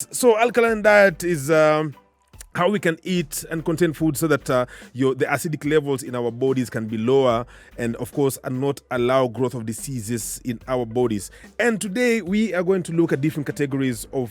So alkaline diet is how we can eat and contain food so that the acidic levels in our bodies can be lower and of course and not allow growth of diseases in our bodies. And today we are going to look at different categories of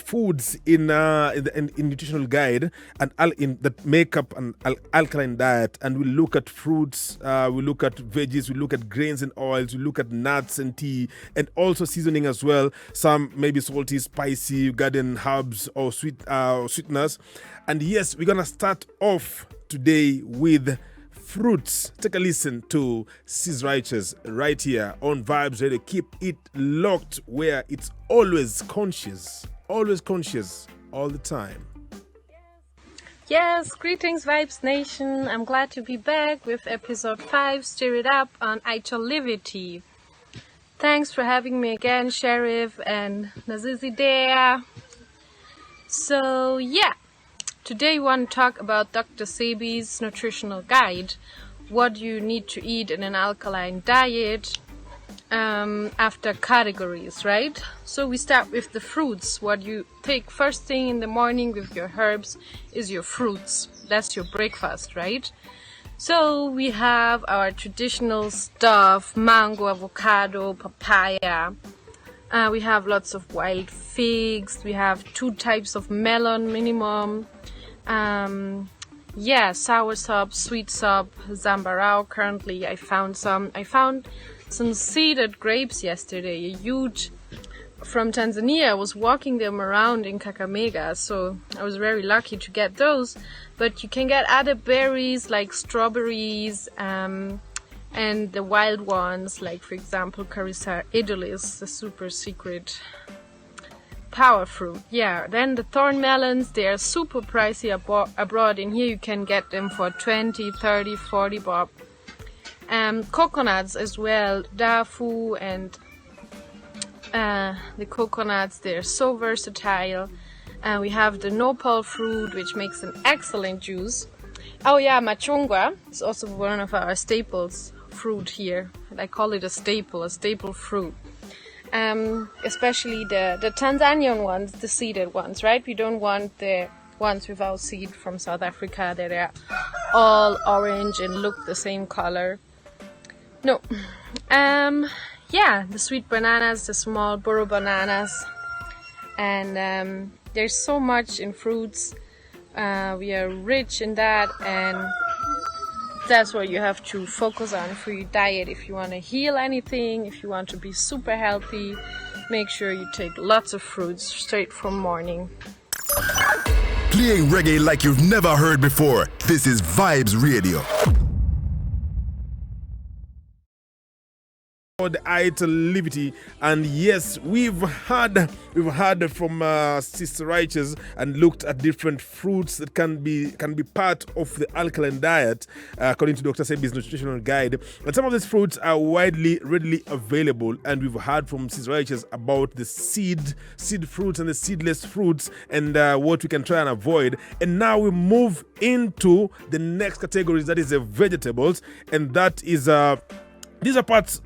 foods in nutritional guide and that make up an alkaline diet, and we look at fruits, we look at veggies, we look at grains and oils, we look at nuts and tea, and also seasoning as well. Some maybe salty, spicy, garden herbs or sweeteners. And yes, we're gonna start off today with fruits. Take a listen to Sis Righteous right here on Vibes Radio. Keep it locked where it's always conscious all the time. Yes, greetings Vibes Nation. I'm glad to be back with episode 5, Stir It Up on Ital Livity. Thanks for having me again, Sheriff and Nazizi there. So yeah, today we want to talk about Dr. Sebi's nutritional guide. What you need to eat in an alkaline diet after categories, right? So we start with the fruits. What you take first thing in the morning with your herbs is your fruits. That's your breakfast, right? So we have our traditional stuff: mango, avocado, papaya. We have lots of wild figs. We have 2 types of melon minimum. Soursop, sweet sop, zambarao. Currently I found some seeded grapes yesterday. A huge from Tanzania. I was walking them around in Kakamega, so I was very lucky to get those. But you can get other berries like strawberries, and the wild ones, like for example Carissa edulis, the super secret power fruit. Yeah, then the thorn melons, they are super pricey abroad. In here you can get them for 20, 30, 40 bob. Coconuts as well, dafu and the coconuts, they're so versatile. We have the nopal fruit, which makes an excellent juice. Oh yeah, machungwa is also one of our staples fruit here. I call it a staple fruit. Especially the Tanzanian ones, the seeded ones, right? We don't want the ones without seed from South Africa that are all orange and look the same color. No. The sweet bananas, the small burro bananas, and there's so much in fruits. We are rich in that, and that's what you have to focus on for your diet. If you want to heal anything, if you want to be super healthy, make sure you take lots of fruits straight from morning. Playing reggae like you've never heard before. This is Vibes Radio. The Ital Livity, and yes, we've heard from Sister Righteous and looked at different fruits that can be part of the alkaline diet according to Dr. Sebi's nutritional guide. And some of these fruits are readily available, and we've heard from Sister Righteous about the seed fruits and the seedless fruits and what we can try and avoid. And now we move into the next categories, that is the vegetables, and that is These are parts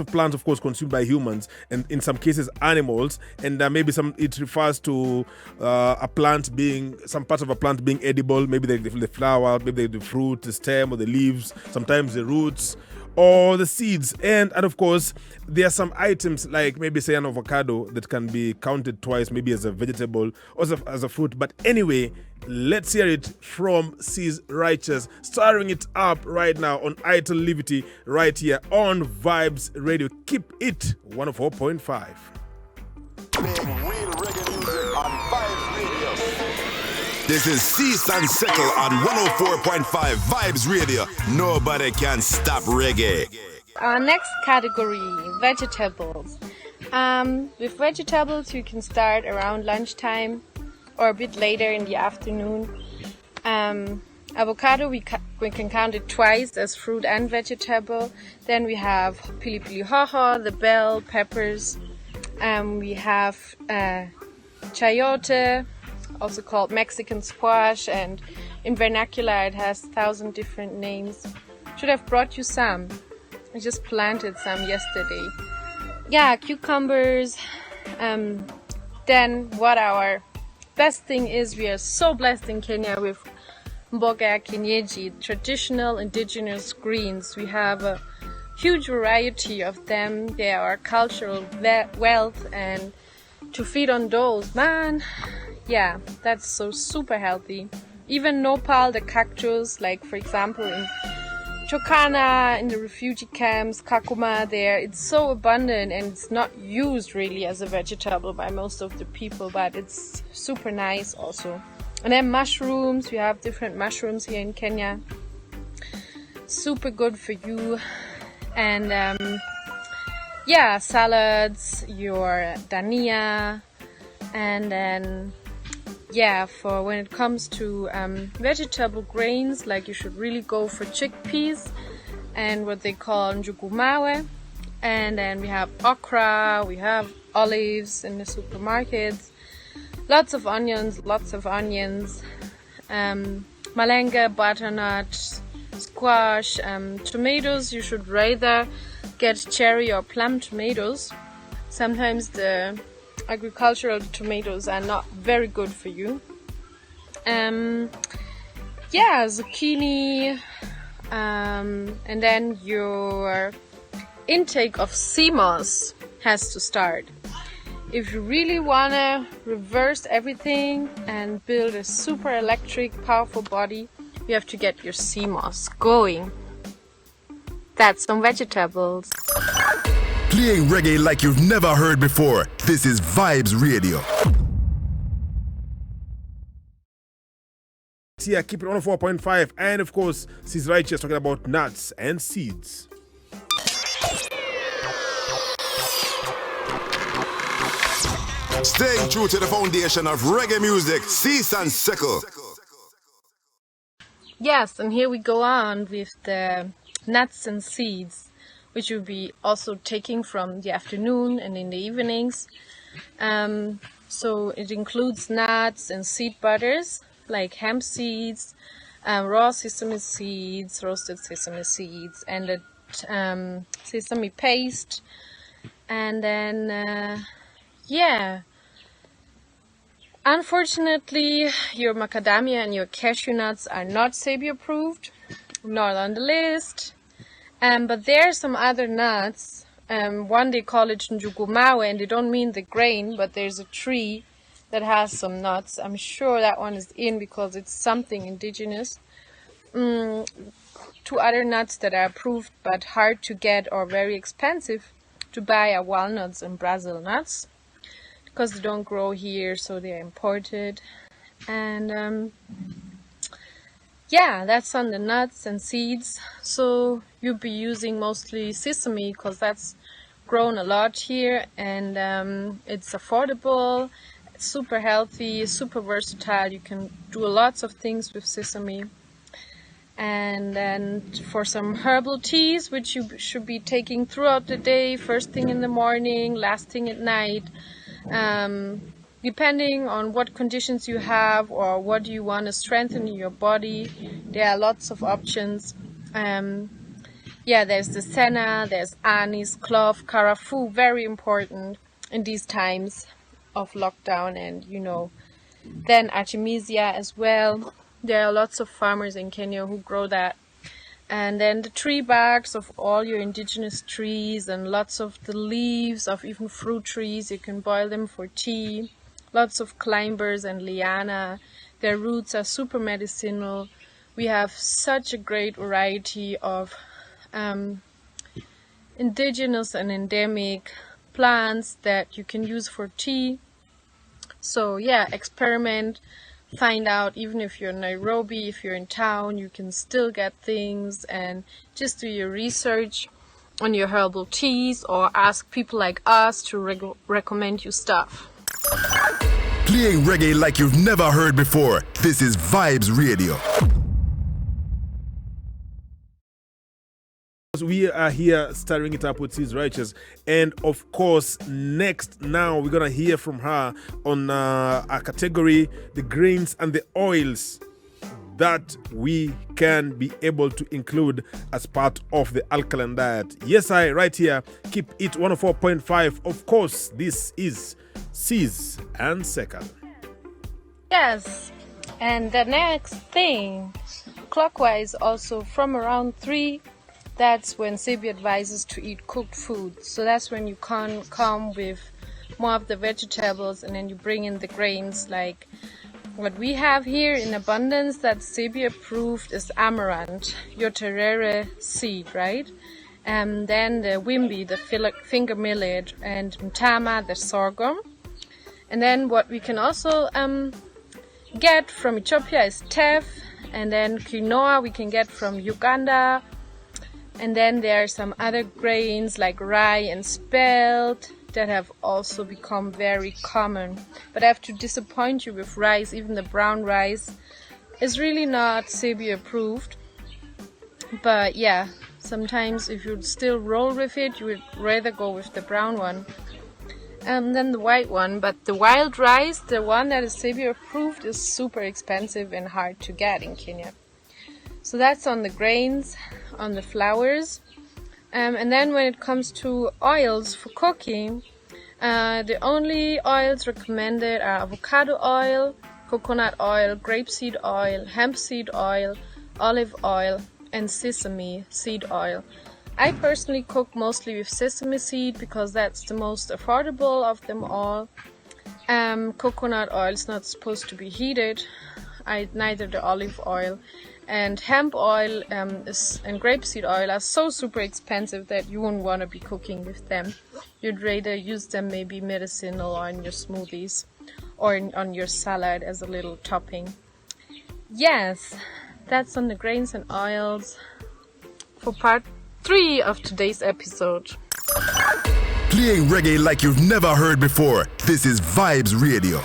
of plants, of course, consumed by humans and in some cases animals, and maybe it refers to some parts of a plant being edible, maybe the flower, maybe the fruit, the stem or the leaves, sometimes the roots or the seeds. And of course, there are some items like maybe say an avocado that can be counted twice, maybe as a vegetable or as a fruit. But anyway, let's hear it from Sis Righteous, starring it up right now on Ital Livity, right here on Vibes Radio. Keep it 104.5. Playing real reggae music on Vibes Radio. This is Cease and Settle on 104.5 Vibes Radio. Nobody can stop reggae. Our next category, vegetables. With vegetables, you can start around lunchtime or a bit later in the afternoon. Avocado, we can count it twice as fruit and vegetable. Then we have pili hoho, the bell peppers. We have chayote, also called Mexican squash, and in vernacular it has 1,000 different names. Should have brought you some. I just planted some yesterday. Yeah, cucumbers, Then what our best thing is, we are so blessed in Kenya with mboga ya kienyeji, traditional indigenous greens. We have a huge variety of them. They are our cultural wealth, and to feed on those, man, yeah, that's so super healthy. Even nopal, the cactus, like for example in Chokana, in the refugee camps, Kakuma there, it's so abundant and it's not used really as a vegetable by most of the people, but it's super nice also. And then mushrooms, we have different mushrooms here in Kenya. Super good for you. And yeah, salads, your dania, and then yeah, for when it comes to vegetable grains, like you should really go for chickpeas and what they call njugumawe. And then we have okra, we have olives in the supermarkets, lots of onions, malanga, butternut, squash, tomatoes. You should rather get cherry or plum tomatoes. Sometimes the agricultural tomatoes are not very good for you. Yeah, zucchini, and then your intake of sea moss has to start. If you really want to reverse everything and build a super electric, powerful body, you have to get your sea moss going. That's some vegetables. Playing reggae like you've never heard before. This is Vibes Radio. Here, keep it on 4.5, and of course, Sis Righteous talking about nuts and seeds. Staying true to the foundation of reggae music, Cease and Sickle. Yes, and here we go on with the nuts and seeds, which you'll be also taking from the afternoon and in the evenings. So it includes nuts and seed butters, like hemp seeds, raw sesame seeds, roasted sesame seeds, and the sesame paste. And then, yeah. Unfortunately, your macadamia and your cashew nuts are not SEBI approved, not on the list. But there are some other nuts. One they call it njugumawe, and they don't mean the grain, but there's a tree that has some nuts. I'm sure that one is in because it's something indigenous. Two other nuts that are approved but hard to get or very expensive to buy are walnuts and Brazil nuts, because they don't grow here, so they're imported. And yeah, that's on the nuts and seeds. So you'll be using mostly sesame because that's grown a lot here, and it's affordable, it's super healthy, super versatile. You can do lots of things with sesame. And then for some herbal teas, which you should be taking throughout the day, first thing in the morning, last thing at night, depending on what conditions you have or what you want to strengthen in your body, there are lots of options. Yeah, there's the senna, there's anise, clove, karafu, very important in these times of lockdown, and then artemisia as well. There are lots of farmers in Kenya who grow that. And then the tree barks of all your indigenous trees, and lots of the leaves of even fruit trees, you can boil them for tea. Lots of climbers and liana. Their roots are super medicinal. We have such a great variety of indigenous and endemic plants that you can use for tea. So yeah, experiment. Find out, even if you're in Nairobi, if you're in town, you can still get things, and just do your research on your herbal teas or ask people like us to recommend you stuff. Playing reggae like you've never heard before. This is Vibes Radio. We are here stirring it up with Sis Righteous, and of course next now we're gonna hear from her on a category, the grains and the oils that we can be able to include as part of the alkaline diet. Yes, right here, keep it 104.5. Of course, this is Sis and Sekal. Yes, and the next thing, clockwise also from around 3, that's when Sebi advises to eat cooked food. So that's when you can come with more of the vegetables and then you bring in the grains. Like what we have here in abundance that Sebi approved is amaranth, your terere seed, right? And then the wimbi, the finger millet, and mtama, the sorghum. And then what we can also get from Ethiopia is teff, and then quinoa we can get from Uganda. And then there are some other grains like rye and spelt that have also become very common. But I have to disappoint you with rice. Even the brown rice is really not Sebi approved. But yeah, sometimes if you'd still roll with it, you would rather go with the brown one than the white one. But the wild rice, the one that is Sebi approved, is super expensive and hard to get in Kenya. So that's on the grains, on the flours. And then when it comes to oils for cooking, the only oils recommended are avocado oil, coconut oil, grapeseed oil, hemp seed oil, olive oil, and sesame seed oil. I personally cook mostly with sesame seed because that's the most affordable of them all. Coconut oil is not supposed to be heated, neither the olive oil. And hemp oil and grapeseed oil are so super expensive that you wouldn't want to be cooking with them. You'd rather use them maybe medicinal or in your smoothies or on your salad as a little topping. Yes, that's on the grains and oils for part 3 of today's episode. Playing reggae like you've never heard before. This is Vibes Radio.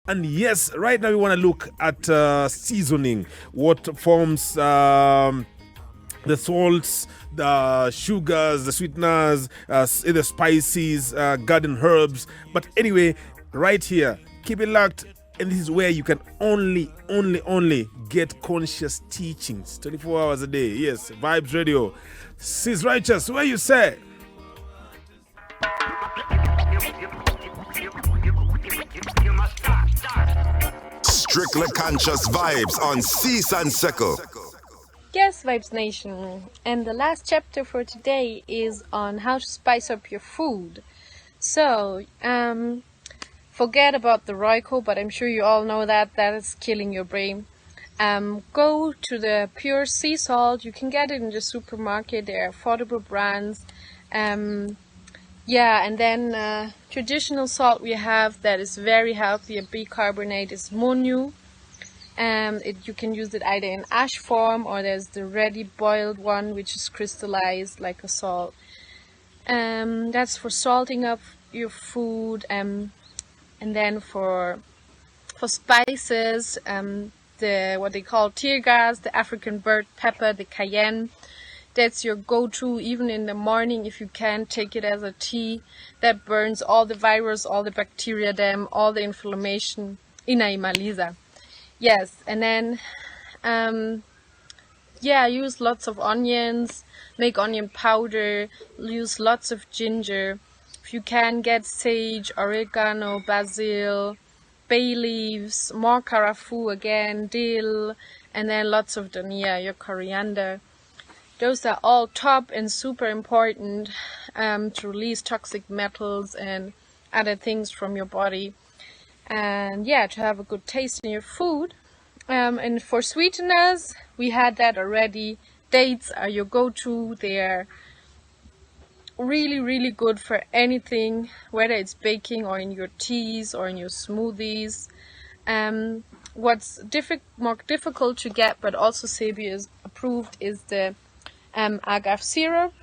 And yes, right now we want to look at seasoning. What forms the salts, the sugars, the sweeteners, the spices, garden herbs. But anyway, right here, keep it locked. And this is where you can only get conscious teachings 24 hours a day. Yes, Vibes Radio. Sis Righteous, where you say? Strictly Conscious Vibes on Sis and Sekal. Yes, Vibes Nation. And the last chapter for today is on how to spice up your food. So, forget about the Royco, but I'm sure you all know that is killing your brain. Go to the pure sea salt. You can get it in the supermarket. There are affordable brands. Yeah, and then traditional salt we have that is very healthy, a bicarbonate, is Monu. You can use it either in ash form or there's the ready boiled one which is crystallized like a salt. That's for salting up your food. And then for spices, what they call tear gas, the African bird pepper, the cayenne. That's your go-to even in the morning if you can take it as a tea. That burns all the virus, all the bacteria, all the inflammation. Inaimaliza. Yes, and then use lots of onions, make onion powder, use lots of ginger. If you can, get sage, oregano, basil, bay leaves, more karafu again, dill, and then lots of dhania, your coriander. Those are all top and super important to release toxic metals and other things from your body. And yeah, to have a good taste in your food. And for sweeteners, we had that already. Dates are your go-to. They're really, really good for anything, whether it's baking or in your teas or in your smoothies. What's more difficult to get, but also Sebi is approved, is the agave syrup.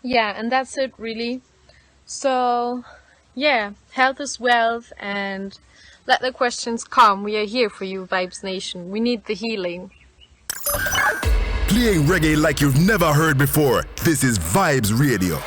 Yeah, and that's it really. So yeah, health is wealth, and let the questions come. We are here for you, Vibes Nation. We need the healing. Playing reggae like you've never heard before. This is Vibes Radio.